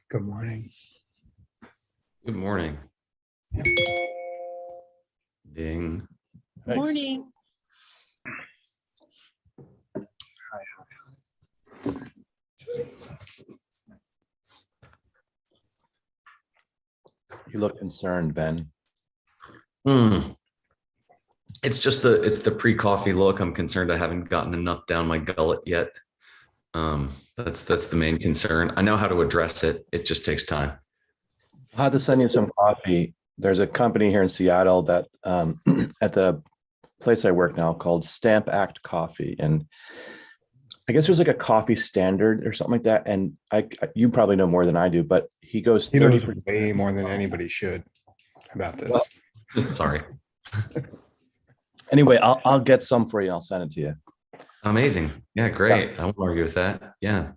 Good morning. Good morning. Ding. Thanks. Morning. You look concerned, Ben. It's just the pre-coffee look. I'm concerned I haven't gotten enough down my gullet yet. That's the main concern. I know how to address it. It just takes time. I'll have to send you some coffee. There's a company here in Seattle that at the place I work now called Stamp Act Coffee. And I guess there's like a coffee standard or something like that. And you probably know more than I do, but he goes He 30 knows way more than anybody should about this. Well, Sorry. Anyway, I'll get some for you. I'll send it to you. Amazing. Yeah, great. I won't argue with that. Yeah.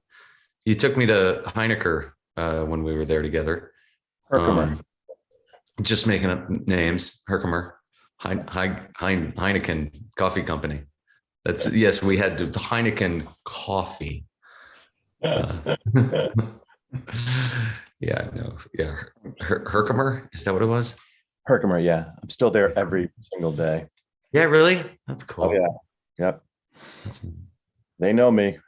You took me to Heinecker when we were there together. Herkimer. Just making up names. Herkimer. Heineken Coffee Company. Yes, we had the Heineken coffee. Yeah, no, yeah. Herkimer, is that what it was? Herkimer, yeah. I'm still there every single day. Yeah, really? That's cool. Oh, yeah. Yep. They know me.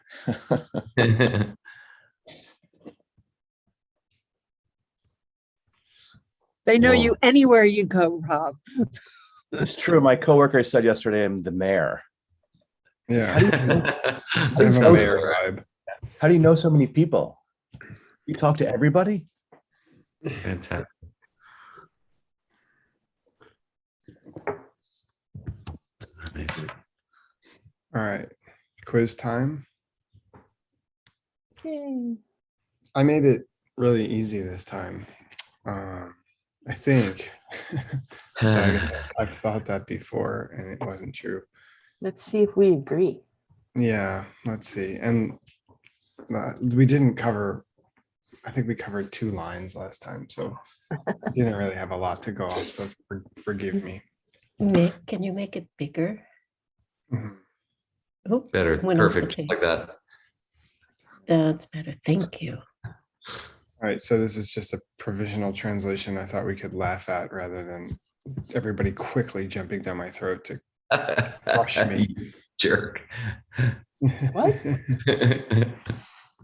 They know Well, you anywhere you go, Rob. It's true. My coworker said yesterday I'm the mayor. Yeah, How do you know, I have a so- mayor vibe. how do you know so many people? You talk to everybody? Fantastic. Nice. All right, quiz time. Yay. I made it really easy this time. I think. I guess I've thought that before and it wasn't true. Let's see if we agree. Yeah, let's see. And we didn't cover, I think we covered 2 lines last time, so didn't really have a lot to go off, so forgive me. Nick, can you make it bigger? Mhm. Oh, Better. went off the Perfect. page. Like that. That's better. Thank you. All right, so this is just a provisional translation I thought we could laugh at rather than everybody quickly jumping down my throat to crush me. You jerk. What?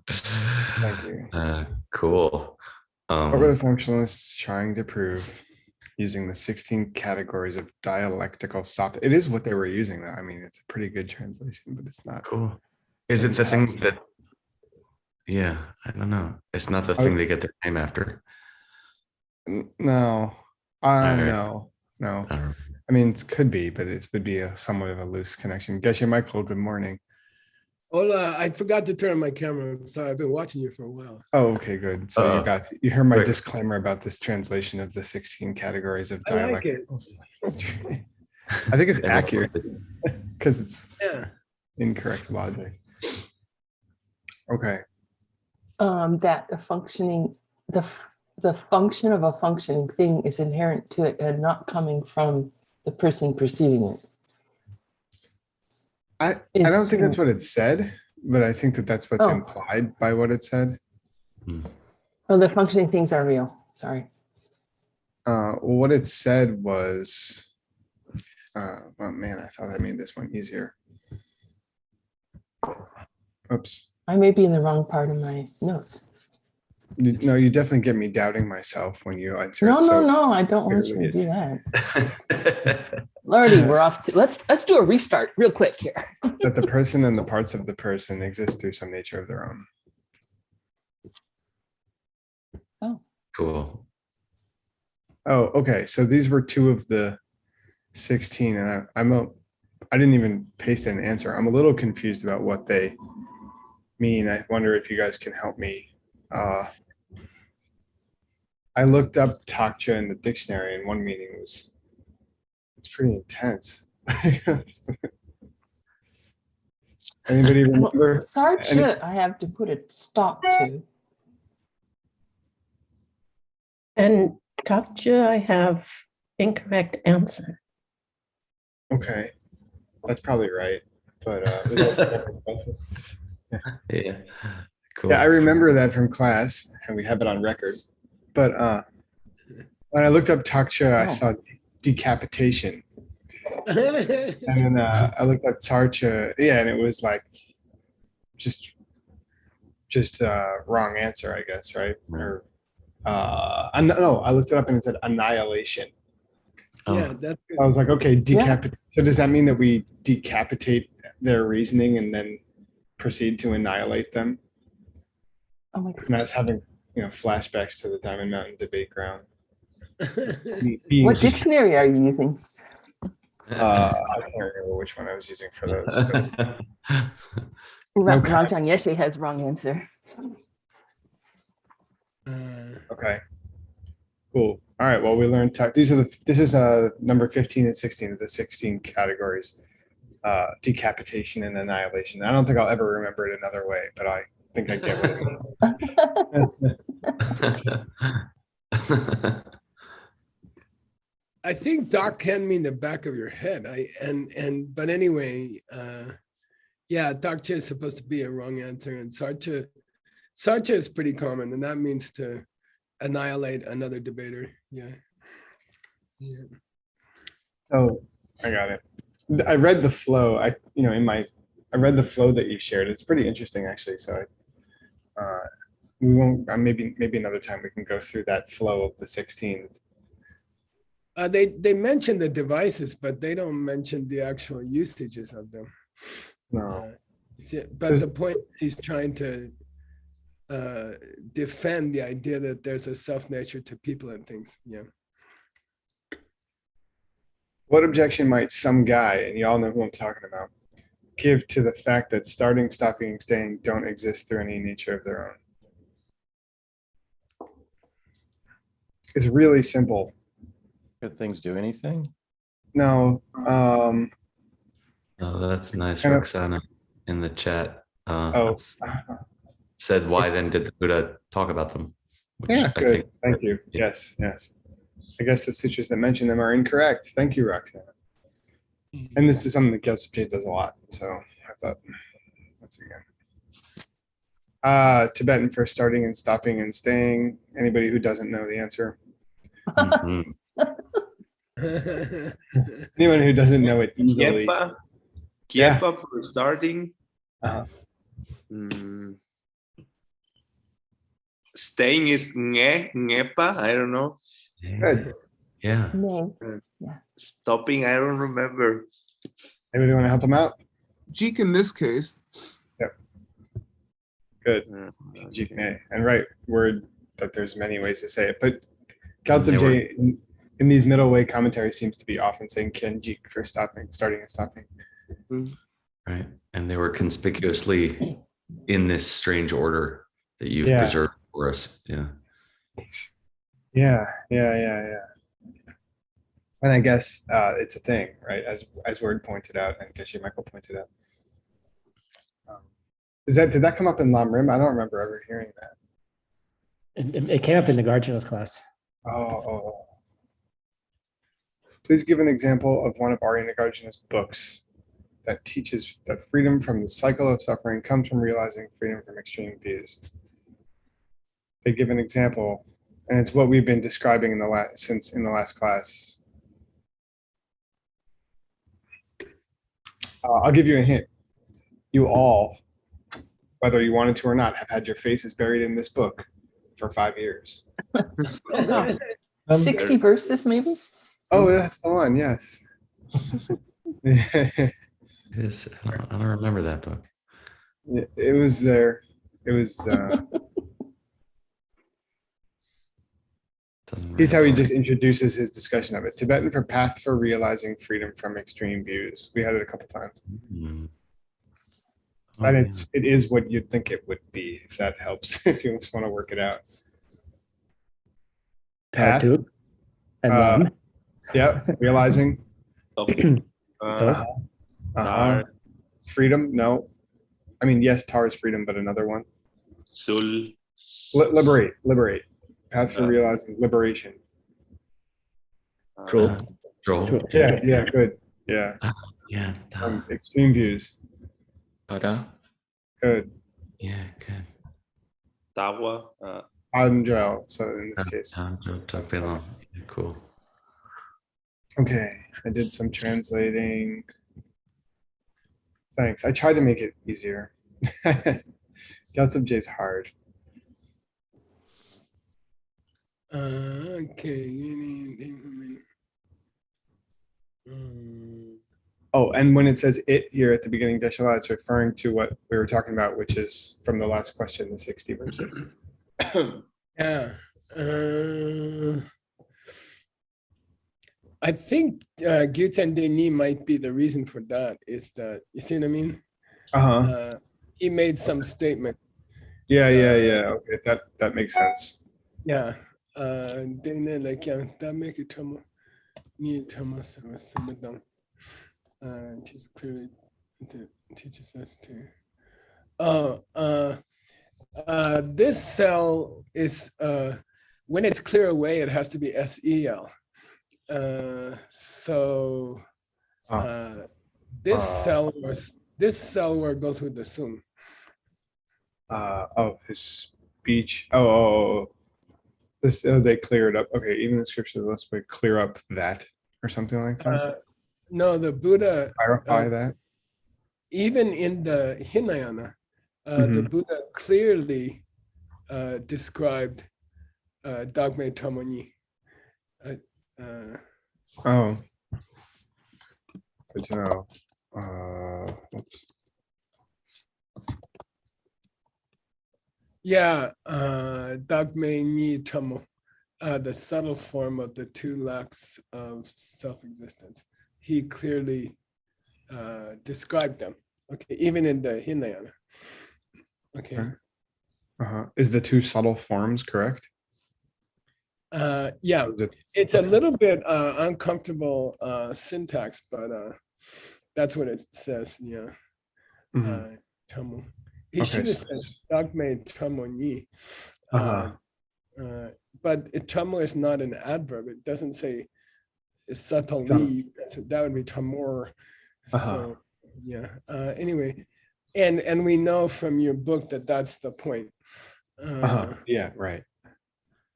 Thank you. Cool. What were the functionalists trying to prove using the 16 categories of dialectical soft? It is what they were using, though. I mean, it's a pretty good translation, but it's not. Cool. Is it the thing that? Yeah, I don't know. It's not the thing they get their name after. No, Alright. no. I don't know. I mean, it could be, but it would be a somewhat of a loose connection. Geshe Michael, good morning. Hola, I forgot to turn on my camera. I'm sorry, I've been watching you for a while. Oh, okay, good. So Uh, you heard my quick. disclaimer about this translation of the 16 categories of I like it. dialectical. I think it's Yeah, accurate because it's Yeah. incorrect logic. Okay. That the function of a functioning thing is inherent to it and not coming from the person perceiving it. I don't think that's what it said, but I think that that's what's Oh. implied by what it said. Oh, the functioning things are real. Sorry. What it said was, oh man, I thought I made this one easier. Oops. I may be in the wrong part of my notes. No, you definitely get me doubting myself when you answer No, it. So no, I don't want you to clearly. do that. Lordy, we're off. Let's do a restart real quick here. that the person and the parts of the person exist through some nature of their own. Cool. Oh, okay. So these were 2 of the 16, and I didn't even paste an answer. I'm a little confused about what they mean. I wonder if you guys can help me. I looked up Takcha in the dictionary, and one meaning was it's pretty intense. Anybody remember? Sorry, Any- I have to put a stop to. And Katja, I have incorrect answer. Okay, that's probably right. But was that- Yeah. Cool. Yeah, I remember that from class, and we have it on record. But when I looked up Taksha, I Oh. saw decapitation, and then I looked up Tarcha. Yeah, and it was like just wrong answer, I guess, right? Or no, I looked it up and it said annihilation. Yeah, Oh, that's I was like, okay, Yeah. decapitate. So does that mean that we decapitate their reasoning and then proceed to annihilate them? Oh my And I was gosh. having, flashbacks to the Diamond Mountain debate ground. good. Being What dictionary are you using? I can't remember which one I was using for those. But No comment. Rajang Yeshe has wrong answer. okay, cool. All right. Well, we learned this is number 15 and 16 of the 16 categories. Decapitation and annihilation. I don't think I'll ever remember it another way, but I think I get what it means. I think Doc can mean the back of your head. But anyway, yeah, Doc is supposed to be a wrong answer, and Sarcha is pretty common, and that means to annihilate another debater. Yeah. Yeah. Oh, I got it. I read the flow. I read the flow that you shared. It's pretty interesting, actually. So we won't. Maybe another time we can go through that flow of the 16. They mention the devices, but they don't mention the actual usages of them. No. But the point is he's trying to defend the idea that there's a self-nature to people and things. Yeah. What objection might some guy, and you all know who I'm talking about, give to the fact that starting, stopping, and staying don't exist through any nature of their own? It's really simple. Could things do anything? No. oh, that's nice, Kind of- Roxana, in the chat. Oh, Said, why then did the Buddha talk about them? Which yeah, I good. think- Thank you. Yes. I guess the sutras that mention them are incorrect. Thank you, Roxana. And this is something that Gyaltsab does a lot. So I thought, once again. Tibetan for starting and stopping and staying. Anybody who doesn't know the answer? Mhm. Anyone who doesn't know it easily. Kiepa, Yeah. Kiepa for starting. Uh-huh. Staying is ngepa. I don't know. Good. Yeah. Name. Stopping, I don't remember. Anybody want to help them out? Jeek in this case. Good. Okay. Jikne. And right word that there's many ways to say it. But They were- Gyaltsab in these middle way commentaries seems to be often saying Kenjik for starting and stopping. Right. And they were conspicuously in this strange order that you've Yeah. preserved for us. Yeah. Yeah. And I guess it's a thing, right? As Word pointed out and Geshe Michael pointed out. Did that come up in Lam Rim? I don't remember ever hearing that. It came up in the Gargilas class. Oh. Please give an example of one of Arya Nagarjuna's books that teaches that freedom from the cycle of suffering comes from realizing freedom from extreme views. They give an example, and it's what we've been describing in the last class. I'll give you a hint. You all, whether you wanted to or not, have had your faces buried in this book for 5 years. 60 verses, maybe? Oh, that's the one. Yes. Yes. I don't remember that book. It was there. It was. Here's how he just introduces his discussion of it. Tibetan for Path for Realizing Freedom from Extreme Views. We had it a couple times. Mhm. And Oh, it is what you'd think it would be, if that helps, if you just want to work it out. Path. Two. And Lam. Yeah, realizing. Stopping. Freedom, no. I mean, yes, Tar is freedom, but another one. Sul. Liberate. Path for realizing liberation. True. Troll. True. Yeah, good. Yeah, Yeah. extreme views. Pada. Good. Yeah. Good. Tawa. Angel. So in this case, Cool. okay, I did some translating. Thanks. I tried to make it easier. Gossip J's hard. Okay. Oh, and when it says it here at the beginning, Deshala, it's referring to what we were talking about, which is from the last question, the 60 verses. Yeah. I think Gutes and Denis might be the reason for that. Is that, you see what I mean? Uh-huh. He made some statement. Yeah. Okay, that makes sense. Yeah. Then like yeah, that make it trouble. Need trouble some of them. Just clearly teaches us to. This cell is when it's clear away, it has to be SEL. So this cell where it goes with the sum. His speech. This they cleared up. Okay, even the scriptures, let's clear up that or something like that. No, the Buddha Clarify that. even in the Hinayana, the Buddha clearly described Dogme Tamoni. Oh, good to know. Oops. Yeah, Dogme Ni Tamo, the subtle form of the two lacks of self-existence. He clearly described them. Okay, even in the Hinayana. Okay. Is the two subtle forms correct? Yeah, it's a little bit uncomfortable syntax, but that's what it says. Yeah. Tamo. He should have said Dogme Tamoni. But Tamo is not an adverb. It doesn't say subtly. That would be Tamor. So yeah. Anyway, and we know from your book that that's the point. Yeah, right.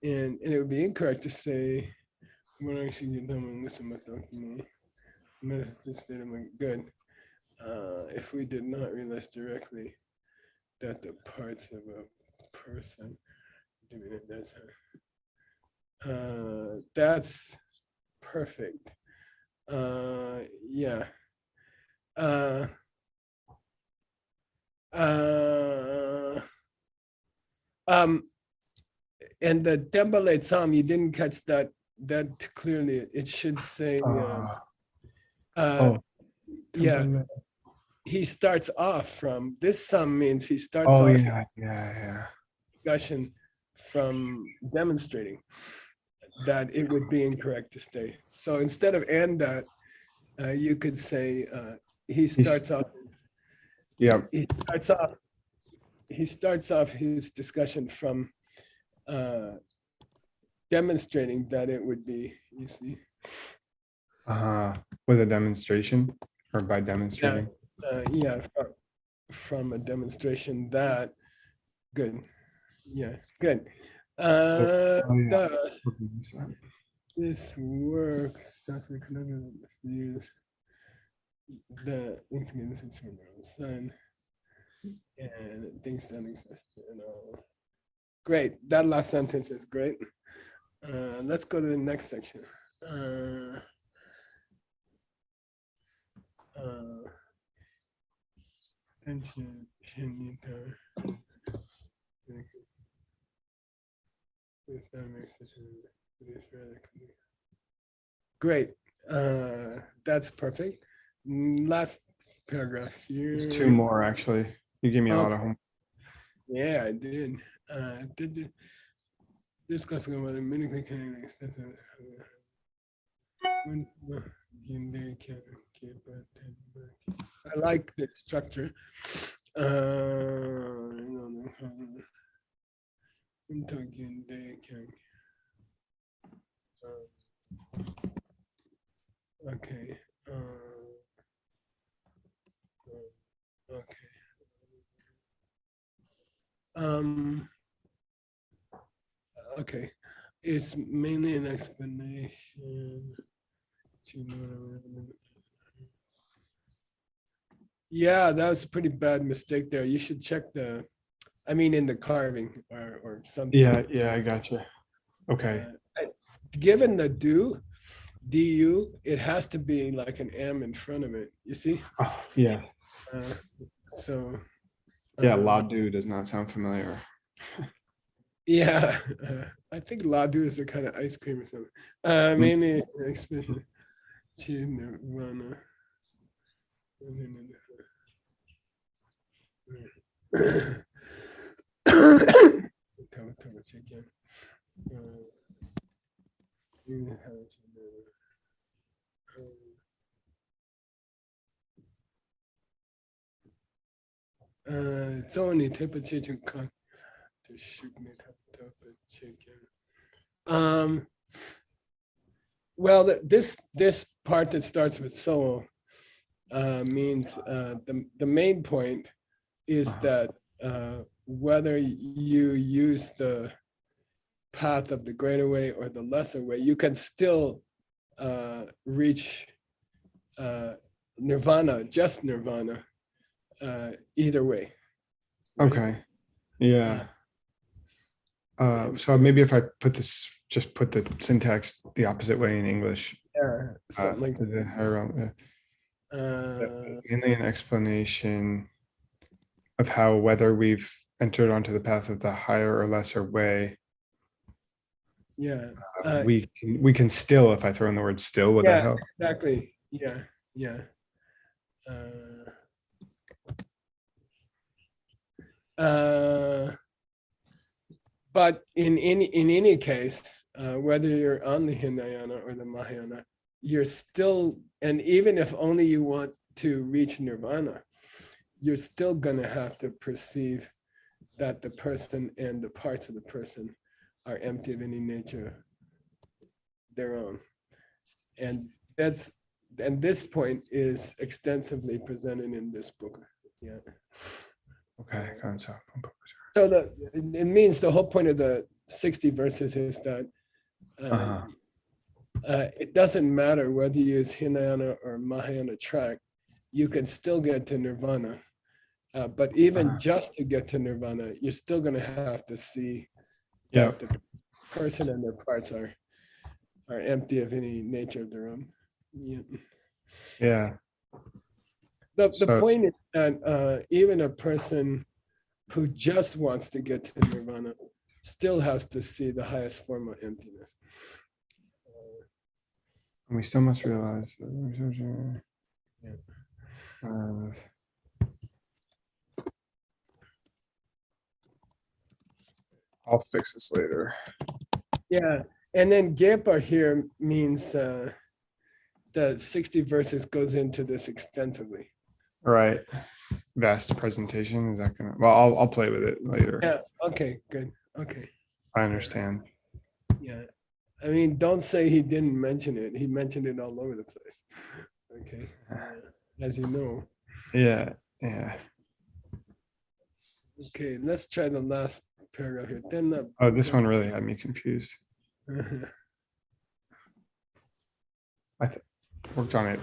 And it would be incorrect to say good if we did not realize directly that the parts of a person. That's perfect. Yeah. And the Dembele Tsam, you didn't catch that clearly. It should say, yeah. He starts off from this sum means he starts off discussion from demonstrating that it would be incorrect to stay. So instead of and that, you could say he starts off. Yeah. He starts off his discussion from demonstrating that it would be, you see. With a demonstration or by demonstrating? Yeah, from a demonstration that, good. Yeah, good. This work does the connection use the sun and things that exist. Great. That last sentence is great. Let's go to the next section. Great. That's perfect. Last paragraph here. There's two more actually. You gave me a lot of homework. Yeah, I did. Did you discussing about the many extensive I like the structure. Okay. Okay. it's mainly an explanation. Yeah, that was a pretty bad mistake there. You should check I mean, in the carving or something. Yeah, I gotcha. Okay. Given the du, it has to be like an M in front of it, you see? Oh, yeah. So. Yeah, Ladu does not sound familiar. Yeah, I think Ladu is the kind of ice cream or something. Mainly expression. Nirvana. It's only temperature to cut to shoot me chicken. Well, this part that starts with soul means the main point is that whether you use the path of the greater way or the lesser way, you can still reach nirvana, just nirvana, either way. Right? Okay. Yeah. So maybe if I just put the syntax the opposite way in English. Yeah, something like that. Mainly an explanation of how whether we've entered onto the path of the higher or lesser way. Yeah. We can still, if I throw in the word still, would that help? Exactly. Yeah. But in any case, whether you're on the Hinayana or the Mahayana, you're still, and even if only you want to reach nirvana, you're still gonna have to perceive that the person and the parts of the person are empty of any nature their own. And this point is extensively presented in this book. Yeah. Okay. So it means the whole point of the 60 verses is that it doesn't matter whether you use Hinayana or Mahayana track, you can still get to nirvana. But even just to get to nirvana, you're still going to have to see that the person and their parts are empty of any nature of their own. Yeah. The point is that even a person who just wants to get to nirvana still has to see the highest form of emptiness. We still must realize that. I'll fix this later. Yeah, and then Gepa here means the 60 verses goes into this extensively. Right. Vast presentation. Is that gonna? Well, I'll play with it later. Yeah. Okay. Good. Okay. I understand. Yeah. I mean, don't say he didn't mention it. He mentioned it all over the place. Okay. As you know. Yeah. Okay. Let's try the last paragraph here. Then. Oh, this one really had me confused. I worked on it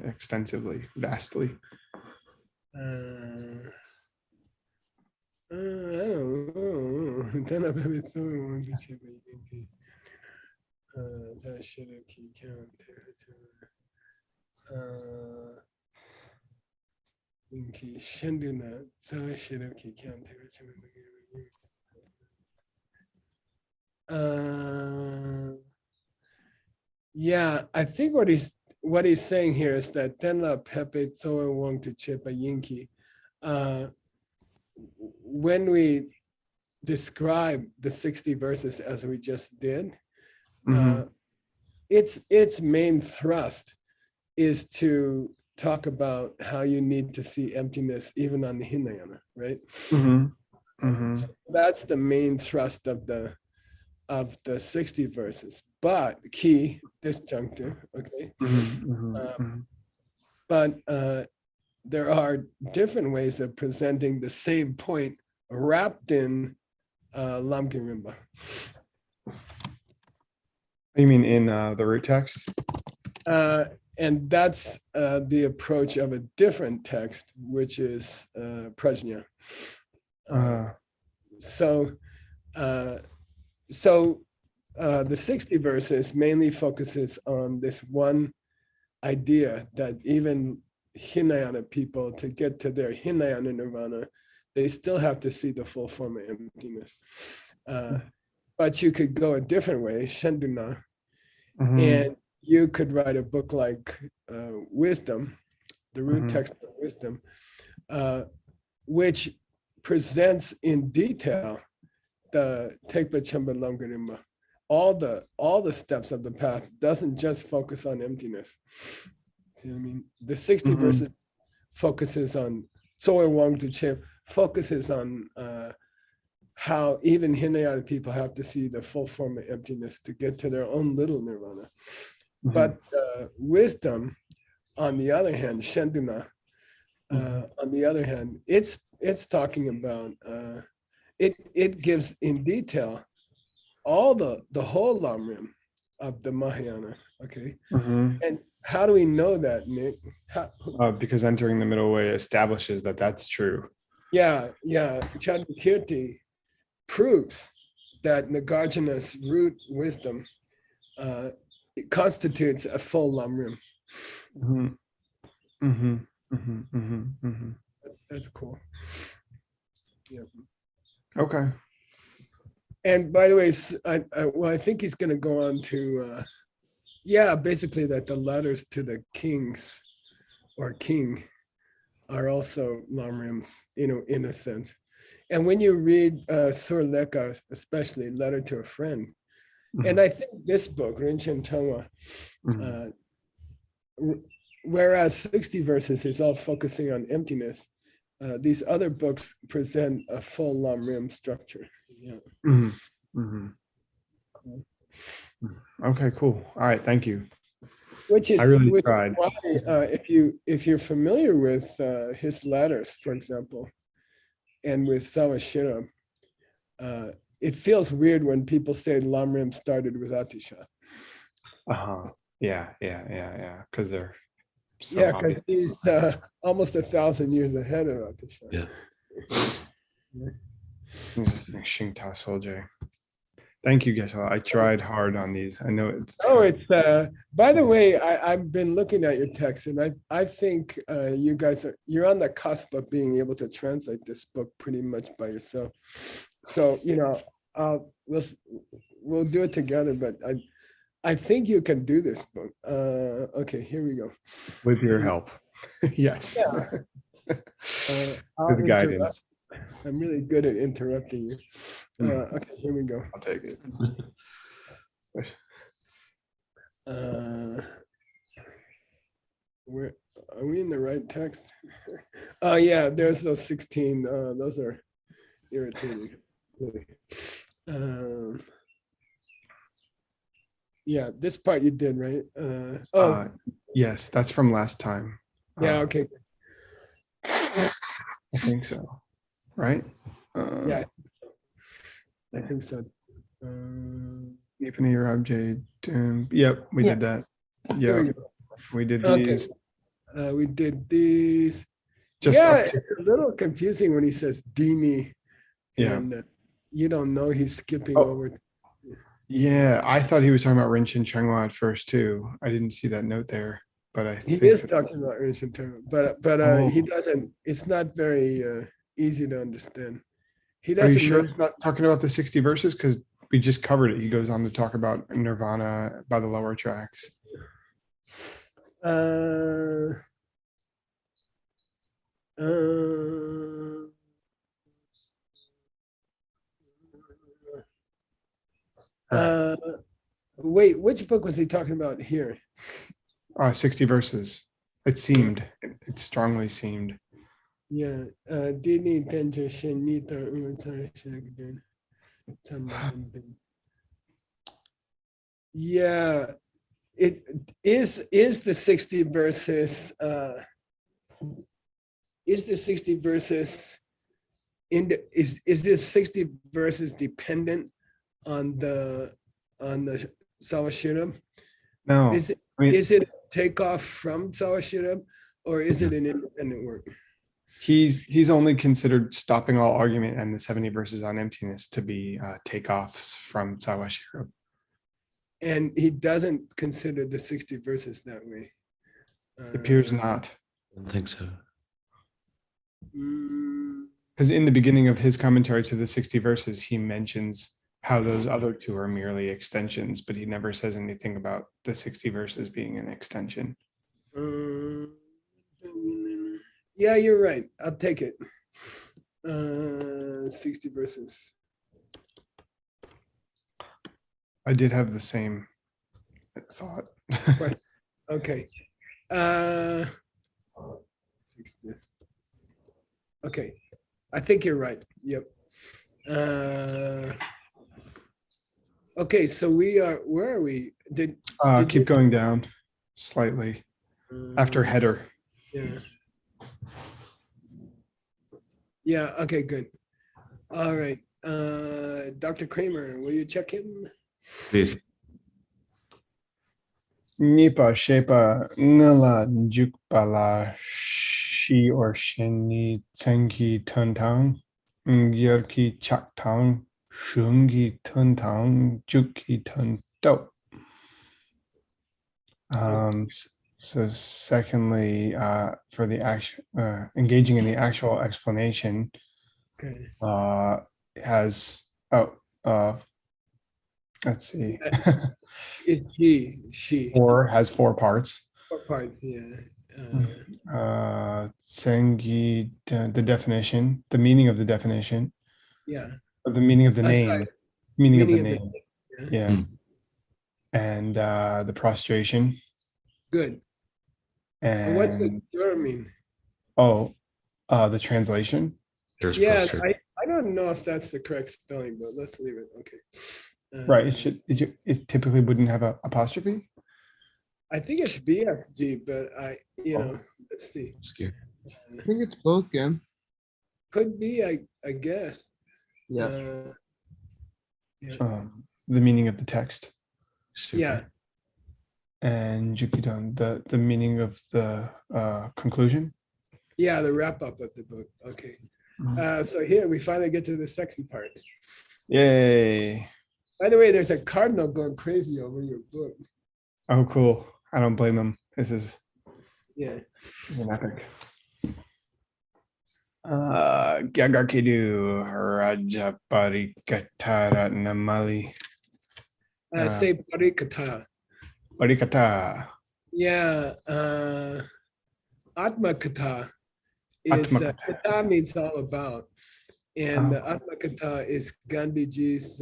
extensively, vastly. I don't know. Yeah, I think what he's saying here is that Tenla Pepe Tsoe Wong to Chepa Yinki. When we describe the 60 verses as we just did, its main thrust is to talk about how you need to see emptiness even on the Hinayana, right? So that's the main thrust of the 60 verses. But key disjunctive, okay? But there are different ways of presenting the same point wrapped in Lamkin Rimba. You mean in the root text? And that's the approach of a different text, which is prajna. So the 60 verses mainly focuses on this one idea that even Hinayana people, to get to their Hinayana nirvana, they still have to see the full form of emptiness. But you could go a different way, Shanduna, and you could write a book like Wisdom, the root text of Wisdom, which presents in detail the Tekpa Chemba Lamgarimba. All the steps of the path, doesn't just focus on emptiness. See what I mean? The 60 verses focuses on Soe Wang Tu Chip, focuses on how even Hinayana people have to see the full form of emptiness to get to their own little nirvana. But wisdom, on the other hand, Shanduna, on the other hand, it's talking about, it gives in detail all the whole Lamrim of the Mahayana, okay? And how do we know that, Nick? Because entering the middle way establishes that that's true. Yeah. Chandrakirti proves that Nagarjuna's root wisdom it constitutes a full Lamrim. That's cool. Yeah. Okay. And by the way, I think he's going to go on to, basically that the letters to the kings or king are also Lamrims, in a sense. And when you read Sur Leka, especially Letter to a Friend, and I think this book, Rinchen Changwa, whereas 60 verses is all focusing on emptiness, these other books present a full Lamrim structure. Yeah. Okay, cool. All right, thank you. Which is, I really tried. Why, if you're familiar with his letters, for example, and with Sawashira, it feels weird when people say Lamrim started with Atisha. Yeah. Because they're so because he's almost 1,000 years ahead of Atisha. Yeah. Shingta Solje. Thank you, Geshe. I tried hard on these. I know it's. By the way, I've been looking at your text, and I think you guys you're on the cusp of being able to translate this book pretty much by yourself. So we'll do it together. But I think you can do this book. Okay, here we go. With your help, yes. Yeah. With guidance. I'm really good at interrupting you. Okay, here we go. I'll take it. Where are we in the right text? Oh yeah, there's those 16. Those are irritating. Yeah, this part you did, right? Yes, that's from last time. Yeah, okay. I think so. Right? Yeah, I think so. Deepening your object. Yep, we did that. Yeah, we did these. We did these. Just it's a little confusing when he says Dini. Yeah. And you don't know he's skipping over. Yeah, I thought he was talking about Rinchen Chengwa at first too. I didn't see that note there, but he is talking about Rinchen Chengwa, but he doesn't. It's not very easy to understand. He doesn't. Are you sure he's not talking about the 60 verses? Because we just covered it. He goes on to talk about Nirvana by the lower tracks. Wait, which book was he talking about here? 60 verses. It seemed. It strongly seemed. Yeah. Yeah. It is the 60 verses. Is the 60 verses is this 60 verses dependent on the Sawashira? No, Is it I mean, is it a takeoff from Sawashira, or is it an independent work? he's only considered stopping all argument and the 70 verses on emptiness to be takeoffs from Sawashiro. And he doesn't consider the 60 verses that way. Appears not. I don't think so. Mm, Because in the beginning of his commentary to the 60 verses, he mentions how those other two are merely extensions, but he never says anything about the 60 verses being an extension. yeah, you're right. I'll take it. 60 verses. I did have the same thought. Okay. 60. Okay. I think you're right. Yep. Okay, so where are we? Did Keep going down slightly after header. Yeah. Yeah, okay, good. All right. Dr. Kramer, will you check him? Please. Nipa shepa nala jukpala shi or sheni tsengi tuntang yerki chaktang shungi tuntang juki tunto. So secondly, for the action, engaging in the actual explanation, Okay. has let's see, It's she. has four parts. 4 parts, yeah. Sengi, the definition, the meaning of the definition, Yeah. or the meaning of the name, Sorry. meaning of the Meaning of name, the- yeah, Mm. and the prostration, Good. And what's the and jur mean? the translation. There's Yeah, prostrate. I don't know if that's the correct spelling, but let's leave it. Okay. Right. It typically wouldn't have a apostrophe. I think it's BXG, but let's see. Obscure. I think it's both, Gan. Could be, I guess. Yeah. Yeah. The meaning of the text, Super. Yeah. and Jukidan, the meaning of the conclusion. Yeah, the wrap up of the book. Okay. So here we finally get to the sexy part. Yay! By the way, there's a cardinal going crazy over your book. Oh, cool. I don't blame him. This is Yeah. an epic. Gagarkidu Rajaparikatara Namali. Say parikata. Parikata. Yeah. Atma kata is Atma kata means all about. And Atma kata is Gandhiji's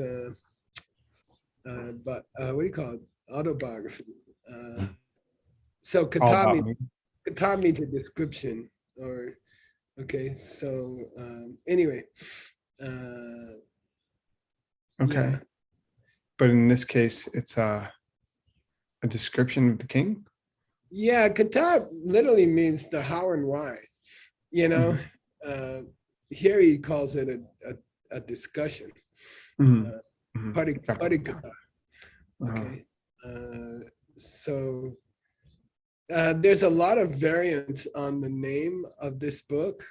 but what do you call it? Autobiography. So All kata about means, me. kata means a description, or okay. So anyway, Okay. yeah. But in this case, it's a description of the king. Yeah, kata literally means the how and why. You know, here he calls it a discussion. Parikata. Okay. So there's a lot of variants on the name of this book.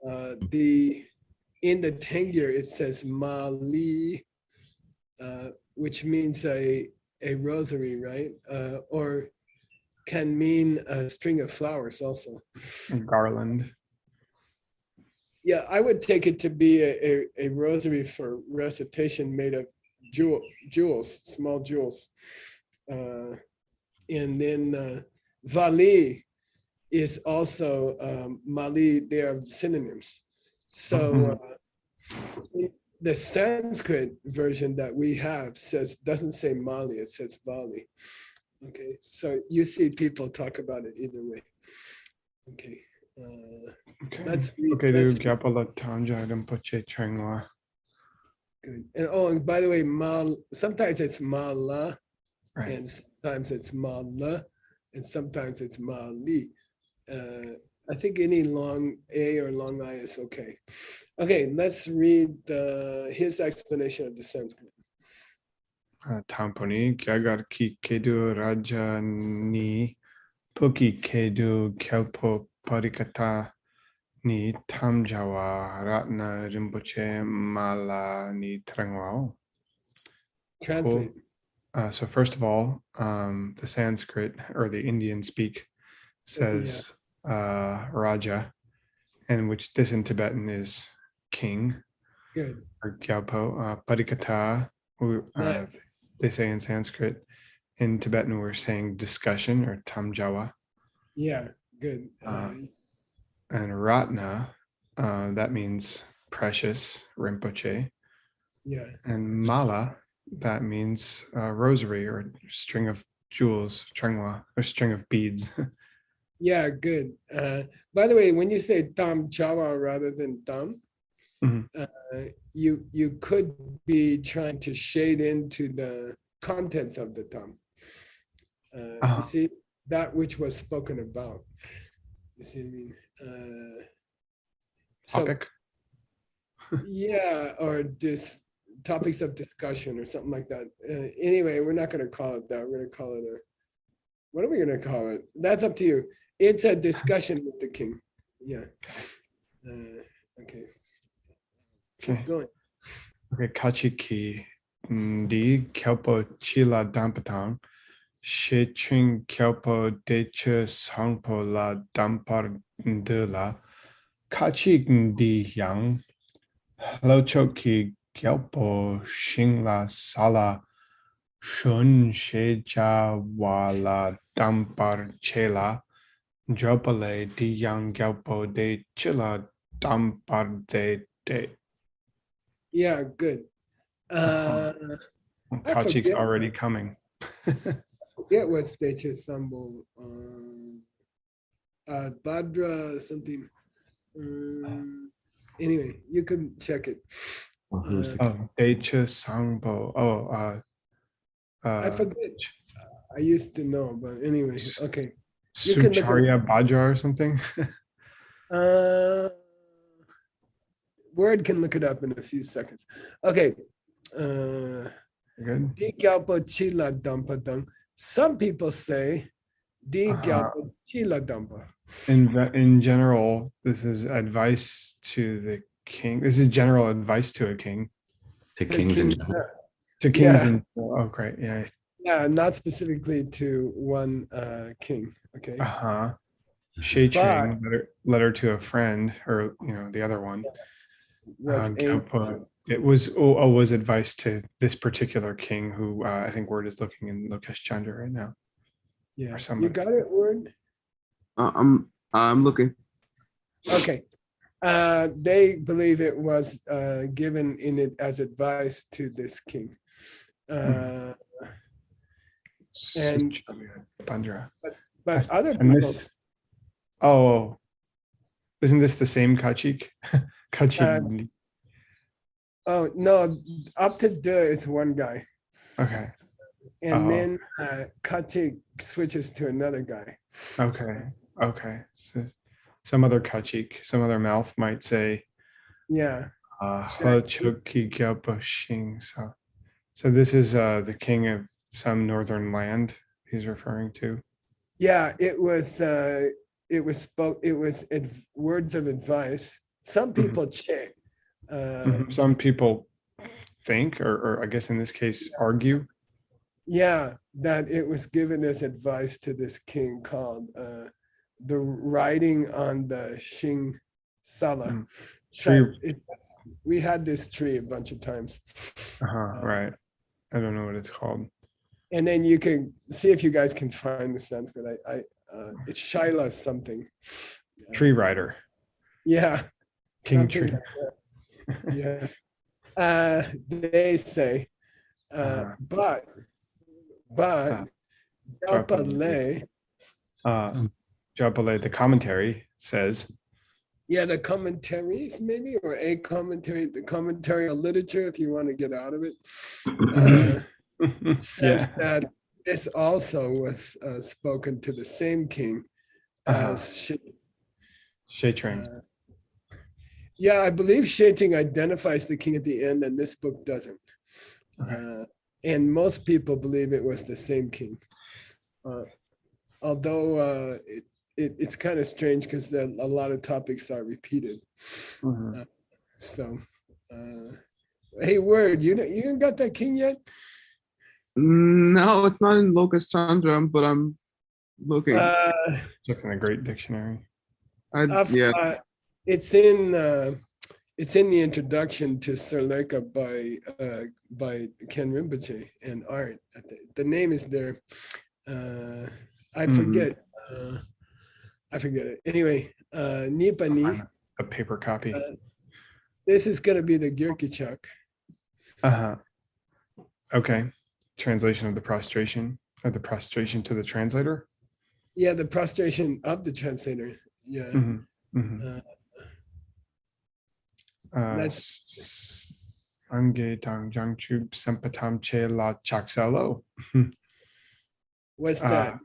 In the Tengyur it says Mali, which means a rosary, right? Or can mean a string of flowers also. Garland. Yeah, I would take it to be a rosary for recitation made of jewels, small jewels. And then Vali is also Mali, they are synonyms. So the Sanskrit version that we have doesn't say Mali, it says Vali. Okay, so you see people talk about it either way. Okay. Let's read. Okay, Let's dude. read. Gapala Tanja Rinpoche Trengwa. Good. And by the way, sometimes it's Mala, Right. and sometimes it's Mala, and sometimes it's Mali. I think any long A or long I is okay. Okay, let's read his explanation of the Sanskrit. Tamponi, Gyagar ki kedu raja ni puki kedu kelpo parikata ni tamjawa ratna rimpoche mala ni trangwao. Translate. So first of all, the Sanskrit or the Indian speak says Raja, and which this in Tibetan is king Good. or Gyalpo. Parikata, Nice. they say in Sanskrit. In Tibetan, we're saying discussion or tamjawa. Yeah, good. And Ratna, that means precious, Rinpoche. Yeah, And Mala, that means rosary or string of jewels, trengwa, or string of beads. yeah, good. By the way, when you say tam chawa rather than tam, Mhm. You could be trying to shade into the contents of the tam. You see, that which was spoken about. You see what I mean? Topic. Yeah, or this topics of discussion or something like that. Anyway, we're not going to call it that. We're going to call it what are we going to call it? That's up to you. It's a discussion with the king. Yeah. Okay. Keep going. Okay, kachiki di kelpo chila dampatang, she ching kelpo deche sangpo la dampar ndula, kachik di yang, lo choki kelpo shingla sala, shun she ja wala dampar chela, jopale di yang kelpo de chila dampar de. Yeah, good. I Kachik's forget already coming. forget what stage is symbol. Badra something. Anyway, you can check it. Deche Sangbo. I forget. I used to know, but anyway, okay. You can look it Sucharya Bhaja or something. Word can look it up in a few seconds. Okay. Good. Di gyalpo chila dampa dung. Some people say di gyalpo chila dampa. In general, this is advice to the king. This is general advice to a king. To kings in general. To kings Yeah. in oh great. Yeah. Yeah, not specifically to one king. Okay. She But- Ching, letter to a friend, or the other one. Was aimed Gyalpo, it was advice to this particular king who I think Word is looking in Lokesh Chandra right now. Yeah. Or You somebody. got it, Word? I'm looking. Okay. They believe it was given in it as advice to this king. And- Bandra. But other And people, this, isn't this the same Kachik? Kachik. oh no, up to the is one guy. Okay. And then Kachik switches to another guy. Okay. So some other Kachik, some other mouth might say, Yeah. Choki Gyalpo Shing. So this is the king of some northern land he's referring to. Yeah, it was words of advice. Some people che. Some people think, or I guess in this case, argue. Yeah, that it was given as advice to this king called the writing on the Shing Sala. Tree. We had this tree a bunch of times. Right. I don't know what it's called. And then you can see if you guys can find the Sanskrit. It's Shaila something. Tree rider. Yeah. King something tree. like that. Yeah. They say, but Japale, Japale, the commentary says, yeah, the commentaries maybe, or a commentary, the commentary on literature, if you want to get out of it, says that this also was spoken to the same king as Shetring. Yeah, I believe Sheting identifies the king at the end, and this book doesn't. and most people believe it was the same king. Although it's kind of strange because a lot of topics are repeated. Mhm. So, hey, Word, you ain't got that king yet? No, it's not in Locus Chandra, but I'm looking. Checking the Great Dictionary. Yeah. It's in the introduction to Sarleka by Ken Rinpoche and Art. The name is there. I Mhm. forget. I forget it. Anyway, Nipani. A paper copy. This is gonna be the Girkichak. Uh-huh. Okay. Translation of the prostration, or the prostration to the translator. Yeah, the prostration of the translator. Yeah. Mhm, mhm. That's Ange Tang Jangchu Sempatam Che La Chaksalo. what's that?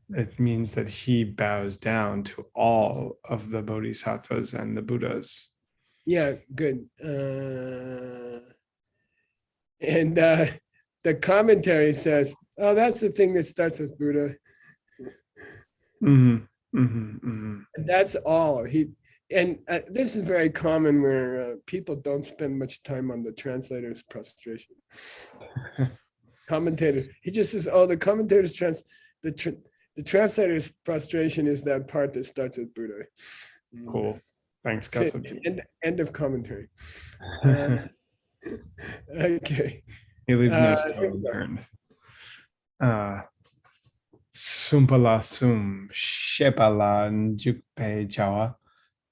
It means that he bows down to all of the bodhisattvas and the Buddhas. Yeah, good. And the commentary says, "Oh, that's the thing that starts with Buddha." Mhm, mhm, mhm. And that's all he. And this is very common where people don't spend much time on the translator's prostration. Commentator, he just says, "Oh, the commentator's the translator's prostration is that part that starts with Buddha." Cool. Thanks, Okay, Gus. end of commentary. Okay. He leaves no here stone we go. unturned. Sumpala sum shepala njukpe jawa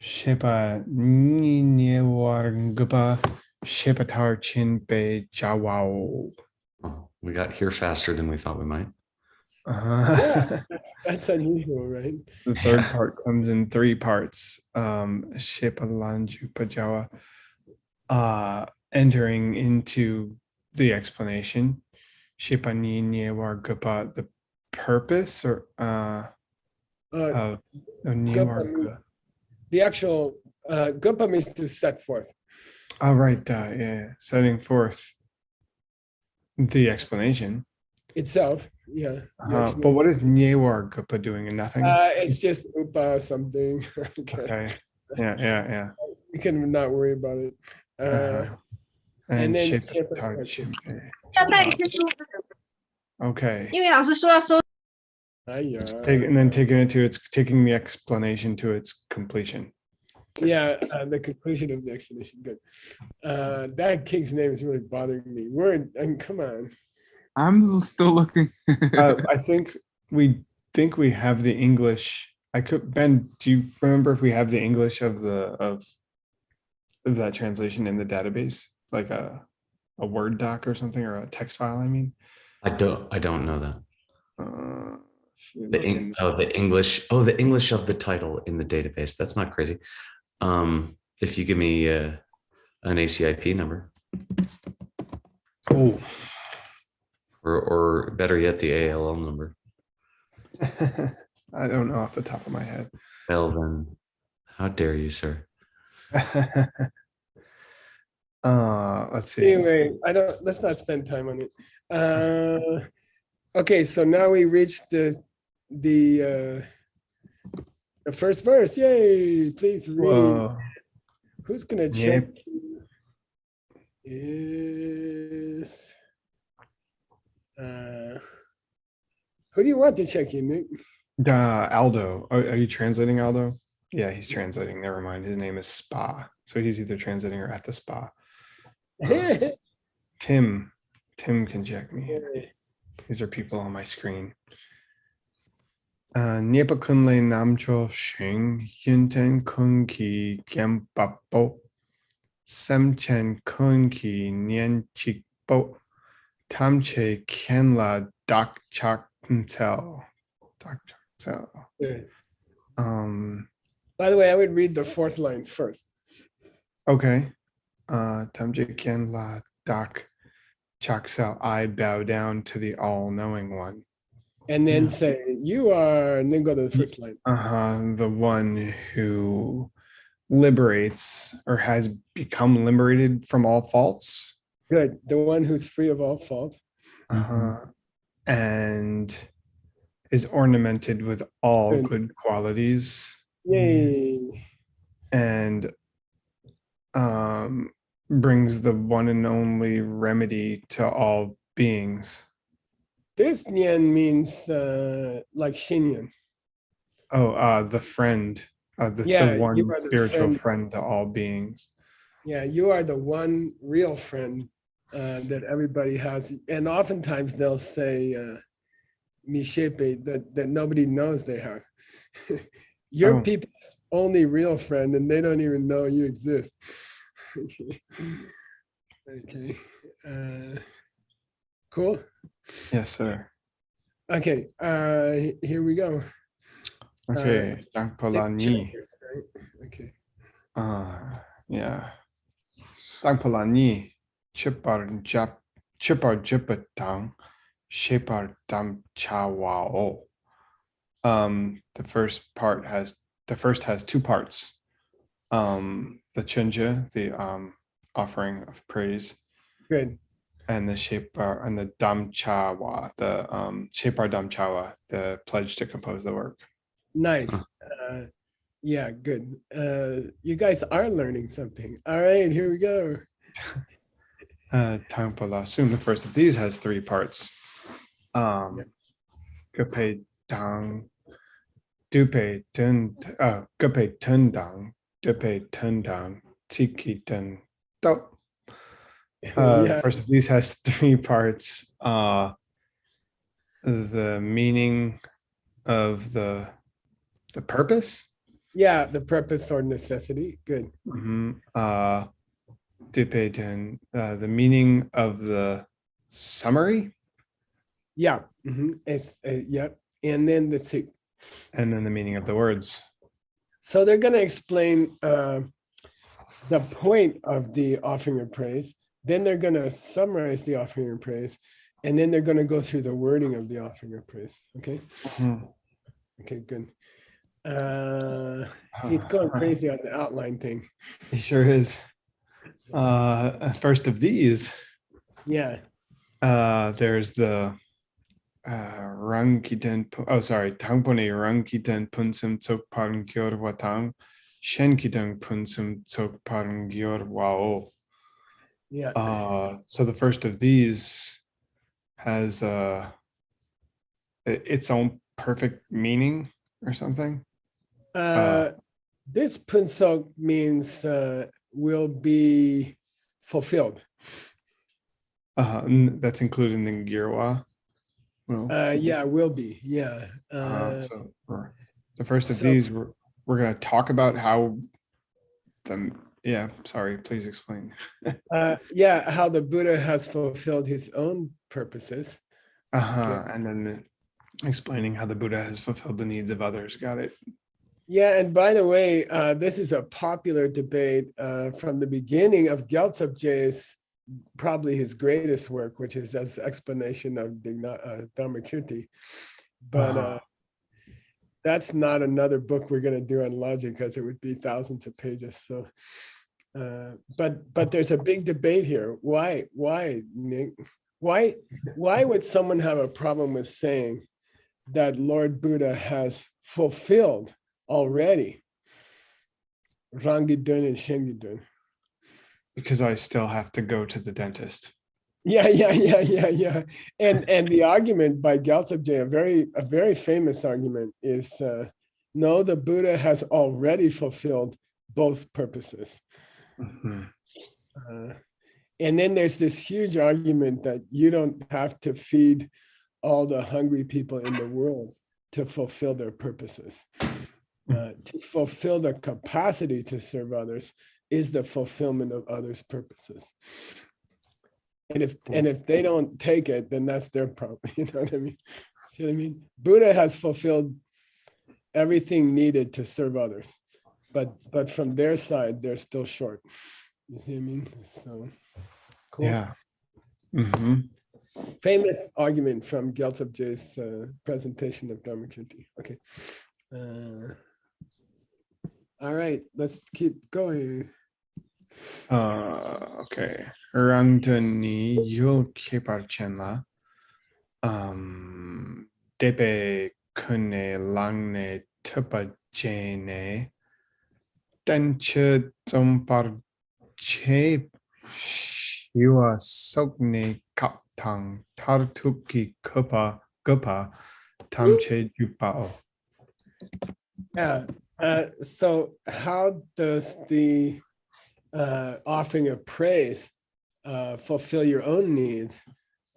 shepa ninyewargupa shepatar chinpe jawao. Oh, we got here faster than we thought we might. Yeah, that's unusual, right? The third Yeah. part comes in 3 parts. Shepalanju Pajawa, entering into the explanation. Shepaninyewargupa, the purpose or of Niwarga. The actual Gupa means to set forth. Oh, right. Yeah. Setting forth the explanation. Itself, yeah. But what is Nyewargupa doing? And nothing? It's just Upa something. Okay. Yeah. We can not worry about it. And then Shepatar Chinpe. Okay. And then taking the explanation to its completion. Yeah, the conclusion of the explanation. Good. That king's name is really bothering me. Come on. I'm still looking. I think we have the English. Ben, do you remember if we have the English of that translation in the database, like a Word doc or something, or a text file? I mean, I don't know that. The English. Oh, the English of the title in the database. That's not crazy. If you give me an ACIP number. Oh. Or better yet, the ALL number. I don't know off the top of my head. Well, then, how dare you, sir? Let's see. Anyway, let's not spend time on it. Okay, so now we reached the first verse. Yay! Please read. Whoa. Who's gonna check? Is who do you want to check in, Nick? Aldo. Are you translating Aldo? Yeah, he's translating. Never mind. His name is Spa. So he's either translating or at the spa. Tim can check me. These are people on my screen. Niepa kunle namcho shing yunten kunki gembapo semchen kunki nyen chikbo tamche kenla dak chak tel. By the way, I would read the 4th line first. Okay. Tamje kenla dak chaksel. I bow down to the all-knowing one. And then say, you are, and then go to the first line. The one who liberates or has become liberated from all faults. Good. The one who's free of all fault. And is ornamented with all Good. good qualities Yay. and brings the one and only remedy to all beings. This Nian means like Xinyan. Oh, the friend, the Yeah, you one are the spiritual friend. friend to all beings. Yeah, you are the one real friend that everybody has. And oftentimes they'll say Mishepe that nobody knows they have. You're Oh. people's only real friend and they don't even know you exist. Okay. Cool. Yes, sir. Okay, here we go. Okay, Six Dangpolani. chapters, right? Okay. Yeah. Dangpolani. Chipar jipatang. Shepar dam chawao. The first has two parts. The chunja, the offering of praise, Good. and the shepar and the damchawa, the shepar damchawa, the pledge to compose the work. Nice. Yeah, good. You guys are learning something. All right, here we go. Tangpola. Soon the first of these has three parts. Gape dang, dupe tun, gape tun dang, dupe tun dang, tiki tun do. Yeah. First of these has three parts. The meaning of the purpose. Yeah, the purpose or necessity. Good. Dependent, the meaning of the summary. Yeah. It's yeah. And then the six. And then the meaning of the words. So they're going to explain the point of the offering of praise. Then they're going to summarize the offering of praise. And then they're going to go through the wording of the offering of praise. Okay. Okay, good. He's going crazy on the outline thing. He sure is. First of these. Yeah. There's the Rangkiten. Oh, sorry. Tangpone Rangkiten Punsum Tsok Parang Gyor Watang. Shenkitang Punsum Tsok Parang Gyor Wao. Yeah. So the first of these has its own perfect meaning or something. This punsok means will be fulfilled. That's included in the Girwa. Well, yeah, will be. Yeah. So the first of these, we're going to talk about how yeah, sorry, please explain. Yeah, how the Buddha has fulfilled his own purposes. And then explaining how the Buddha has fulfilled the needs of others. Got it. Yeah, and by the way, this is a popular debate from the beginning of Gyaltsabje's, probably his greatest work, which is as explanation of Dharmakirti. But that's not another book we're going to do on logic because it would be thousands of pages. So, but there's a big debate here. Why, Nick? Why would someone have a problem with saying that Lord Buddha has fulfilled already Rangidun and Shengidun? Because I still have to go to the dentist. Yeah. And the argument by Gyaltsabje, a very famous argument, is no, the Buddha has already fulfilled both purposes. And then there's this huge argument that you don't have to feed all the hungry people in the world to fulfill their purposes. To fulfill the capacity to serve others is the fulfillment of others' purposes. And if they don't take it, then that's their problem. You know what I mean? See what I mean? Buddha has fulfilled everything needed to serve others, but from their side, they're still short. You see what I mean? So cool. Yeah. Famous argument from Gyaltsabje's presentation of Dharmakirti. Okay. All right, let's keep going. Okay. Rangtani Yul Kepar Chenla. Depe kune langne tupa jene. Tenche zompar che shiwa sogne kaptang tartuki kupa gupa tamche jupao. Yeah. So how does the offering of praise fulfill your own needs?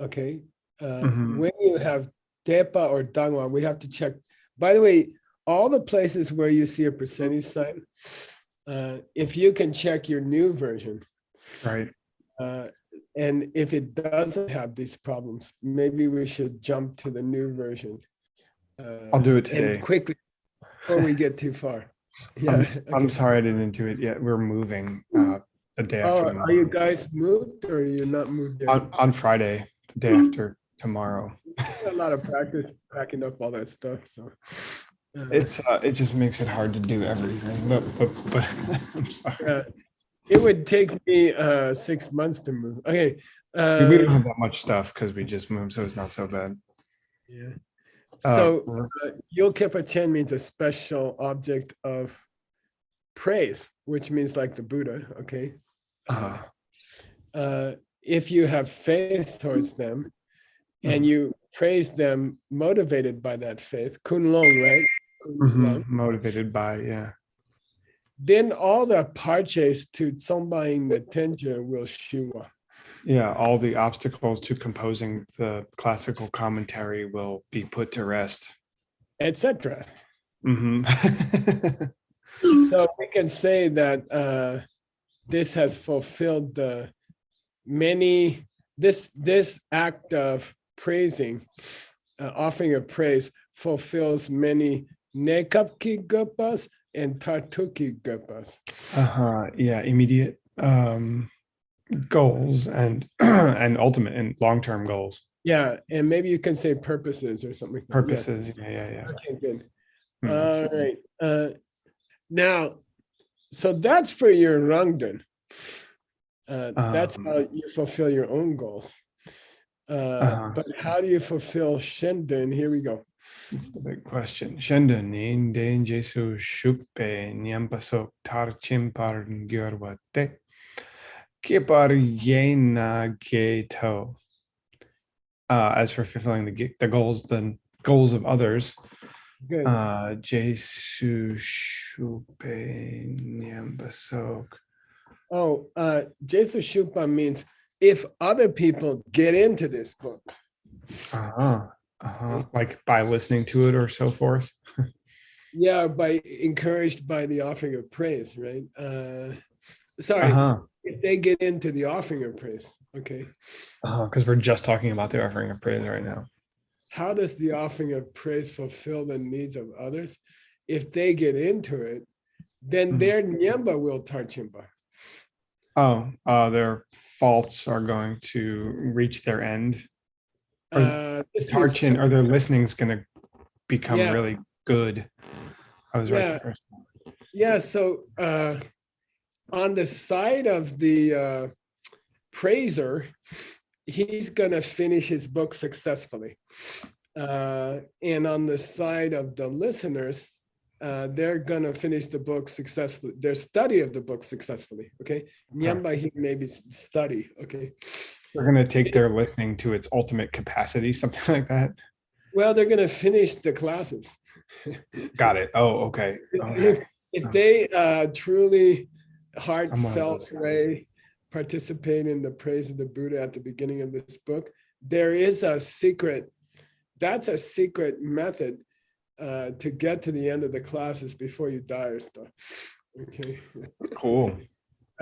Okay. Mhm. When you have Depa or Dangwa, we have to check. By the way, all the places where you see a percentage sign, if you can check your new version, Right. and if it doesn't have these problems, maybe we should jump to the new version. I'll do it And today. quickly before we get too far. Yeah. I'm okay. sorry I didn't do it yet. We're moving the day Oh, after are you tomorrow. guys moved or you're not moved yet? On Friday, the day after tomorrow. It's a lot of practice packing up all that stuff. So It just makes it hard to do everything. But I'm sorry. yeah, it would take me 6 months to move. Okay. We don't have that much stuff because we just moved, so it's not so bad. Yeah. So Uh, Yolkepa Chen means a special object of praise, which means like the Buddha. Okay. If you have faith towards them and you praise them motivated by that faith, kun long, right? Kun long. motivated by, yeah. Then all the parches to Tsombaing the Tenja will shua. Yeah, all the obstacles to composing the classical commentary will be put to rest. Etc. Mhm. So we can say that this has fulfilled the many, this act of praising, offering of praise fulfills many nekapki gupas and tartuki gupas. Yeah, immediate goals and and ultimate and long-term goals. Yeah, and maybe you can say purposes or something like that. Purposes, yeah. Okay, good. Hmm, All right. Now, so that's for your Rangdan. That's how you fulfill your own goals. But how do you fulfill Shendun? Here we go. It's the big question. Shendun in den Jesu shupe nyampasok tar chimpar gyarwate kipar yena geto. As for fulfilling the goals of others, Good. Jesu shupe nyampasok. Oh, Jesu Shupa means if other people get into this book. Like by listening to it or so forth. Yeah, by encouraged by the offering of praise, right? Sorry, if they get into the offering of praise, okay. Because we're just talking about the offering of praise right now. How does the offering of praise fulfill the needs of others? If they get into it, then their nyamba will tarchimba. Their faults are going to reach their end. Or Tarchin, or their listening is going to become really good. I was right the first time. Yeah, so on the side of the praiser, he's going to finish his book successfully. And on the side of the listeners, they're going to finish the book successfully, their study of the book successfully, okay? Nyamba, he maybe study, okay? They're going to take their listening to its ultimate capacity, something like that. Well, they're going to finish the classes. Got it. Oh, okay. If they truly heartfelt way participate in the praise of the Buddha at the beginning of this book, there is a secret, that's a secret method to get to the end of the classes before you die or stuff. Okay. Cool.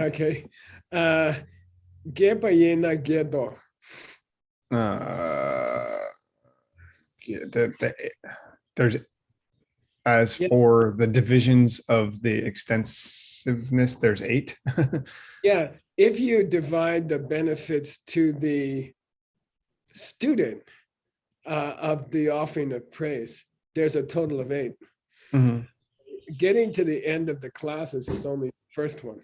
Okay. Gepa yena gedo. There's, as for the divisions of the extensiveness, there's 8. Yeah, if you divide the benefits to the student of the offering of praise, there's a total of 8. Getting to the end of the classes is only the first one.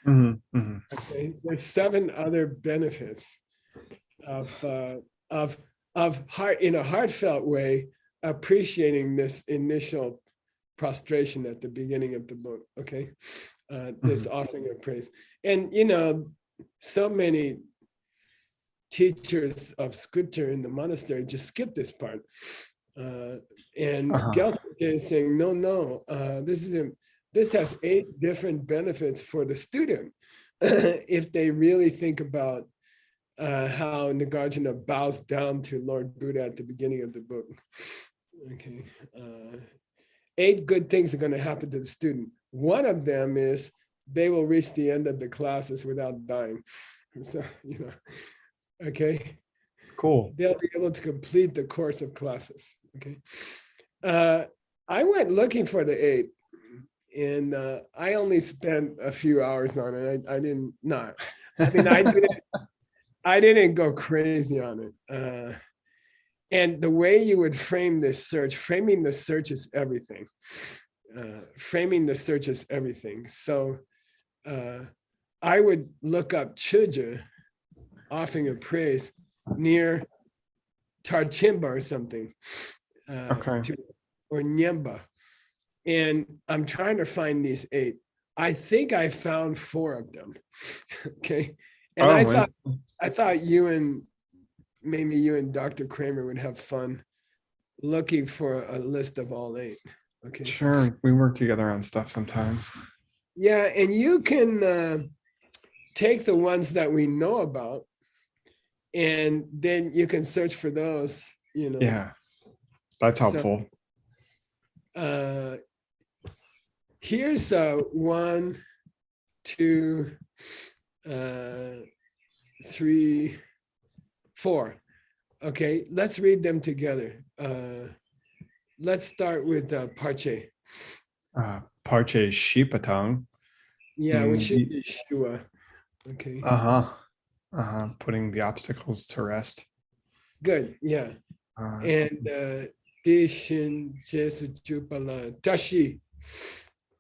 Okay, there's 7 other benefits of in a heartfelt way, appreciating this initial prostration at the beginning of the book. Okay. This offering of praise. And, so many teachers of scripture in the monastery just skip this part. And Gelsen is saying, no, this has 8 different benefits for the student if they really think about how Nagarjuna bows down to Lord Buddha at the beginning of the book. Okay, 8 good things are going to happen to the student. One of them is they will reach the end of the classes without dying. So, okay. Cool. They'll be able to complete the course of classes. Okay. I went looking for the 8, and I only spent a few hours on it. I didn't not. I mean, I didn't go crazy on it. And the way you would frame this search, framing the search is everything. Framing the search is everything. So I would look up Chuja, offering of praise, near Tarchimba or something, or Nyemba. And I'm trying to find these 8. I think I found 4 of them. Okay. And I thought maybe you and Dr. Kramer would have fun looking for a list of all 8. Okay. Sure. We work together on stuff sometimes. Yeah. And you can take the ones that we know about, and then you can search for those, Yeah. That's helpful. So, here's 1, 2, 3, 4. Okay, let's read them together. Let's start with Parche. Parche Shipatang. Yeah, which should be Shua. Okay. Putting the obstacles to rest. Good. Yeah. And Dishin Jesu Jupala Tashi.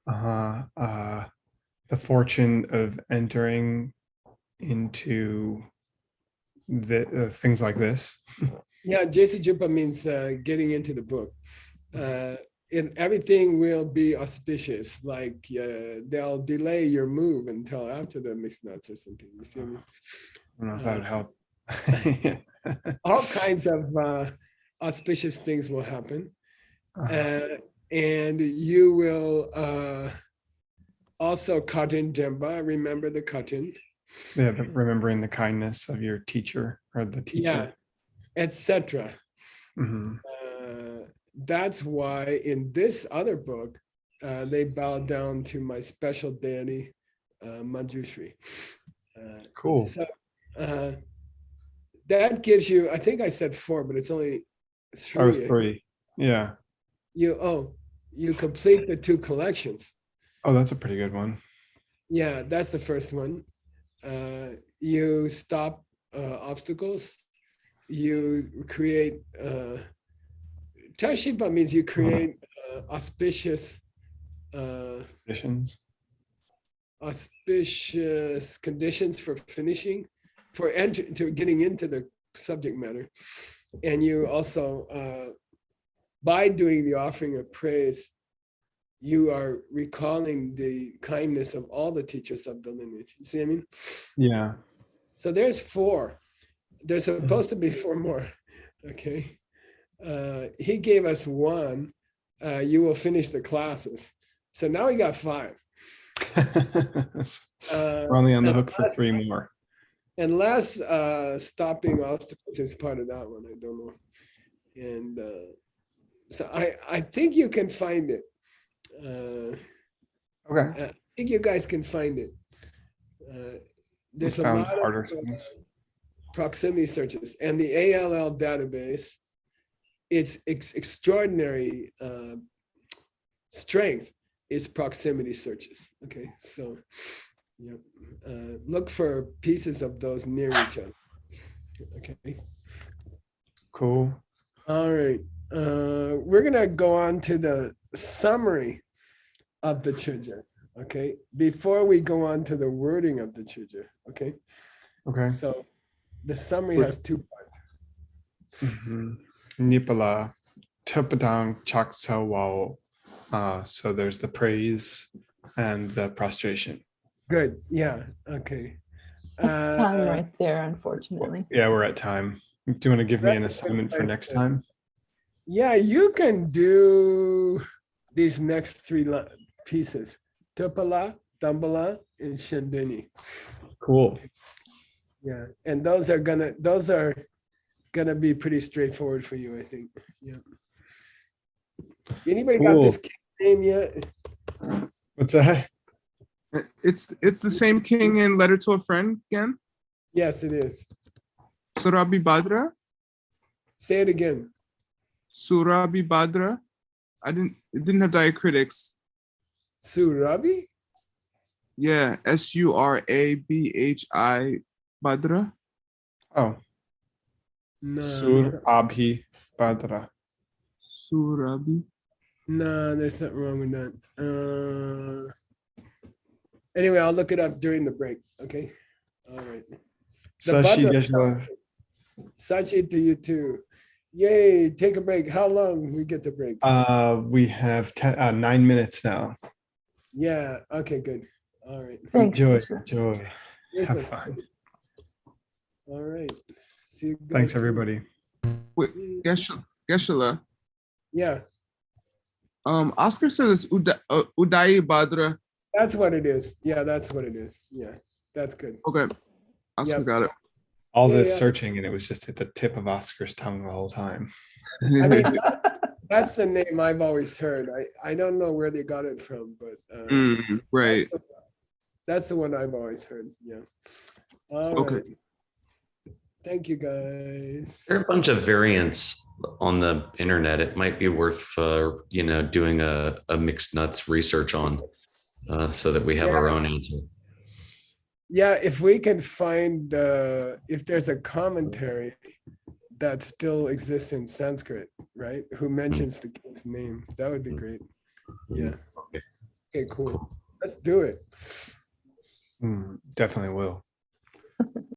The fortune of entering into the things like this. Yeah, Jesu Jupa means getting into the book. And everything will be auspicious, like they'll delay your move until after the mixed nuts or something. You see what I don't know if that would help. All kinds of auspicious things will happen. And you will also Kajin Jemba, remember the Kajin. Yeah, remembering the kindness of your teacher or the teacher. Yeah, etc. That's why in this other book, they bow down to my special deity, Manjushri. Cool. So that gives you, I think I said 4, but it's only 3. I was 3. Yeah. You complete the 2 collections. Oh, that's a pretty good one. Yeah, that's the first one. You stop obstacles. You create Tashiba means you create auspicious conditions for finishing, to getting into the subject matter. And you also, by doing the offering of praise, you are recalling the kindness of all the teachers of the lineage. You see what I mean? Yeah. So there's 4. There's supposed to be 4 more. Okay. He gave us 1. You will finish the classes. So now we got 5. We're only on the hook for 3 more. Unless stopping obstacles is part of that one. I don't know. And so I think you can find it. Okay. I think you guys can find it. There's a lot of proximity searches, and the ALL database, its extraordinary strength is proximity searches. Okay, so look for pieces of those near each other. Okay. Cool. All right. We're gonna go on to the summary of the Chuja. Okay, before we go on to the wording of the Chuja. Okay. Okay. So the summary has 2 parts. Nipala Tupadang Chaksawao. So there's the praise and the prostration. Good. Yeah. Okay. That's time right there, unfortunately. Yeah, we're at time. Do you want to give me an That's assignment for right next there. time? Yeah, you can do these next three pieces: Tupala, Dambala, and Shandini. Cool. Yeah, and those are gonna be pretty straightforward for you, I think. Yeah. Anybody got this Cool. name yet? What's that? It's the same king in Letter to a Friend again. Yes, it is. Surabi Badra. Say it again. Surabi Badra. It didn't have diacritics. Surabi? Yeah, Surabhi Badra. Oh, No, Sur Abhi Badra. Surabi. no, there's nothing wrong with that. Anyway, I'll look it up during the break. Okay. All right. The Sashi Badra- Yeshua. Sachi to you too. Yay, take a break. How long we get the break? We have 9 minutes now. Yeah, okay, good. All right. Thanks, Enjoy, Joshua. enjoy. Yes, Have sir. fun. All right. See you guys. Thanks, soon. everybody. Wait, Geshala. Yeah, Oscar says it's Uday Badra. that's what it is. Yeah, that's what it is. Yeah, that's good. Okay, Oscar Yep. got it. All Yeah, this yeah. searching, and it was just at the tip of Oscar's tongue the whole time. I mean, that's the name I've always heard. I don't know where they got it from, but Right. that's the one I've always heard. Yeah. All Okay. right. Thank you, guys. There are a bunch of variants on the internet. It might be worth, doing a mixed nuts research on, so that we have our own answer. Yeah, if we can find if there's a commentary that still exists in Sanskrit, right? Who mentions the king's name? That would be great. Yeah. Okay. Okay, cool. Let's do it. Definitely will.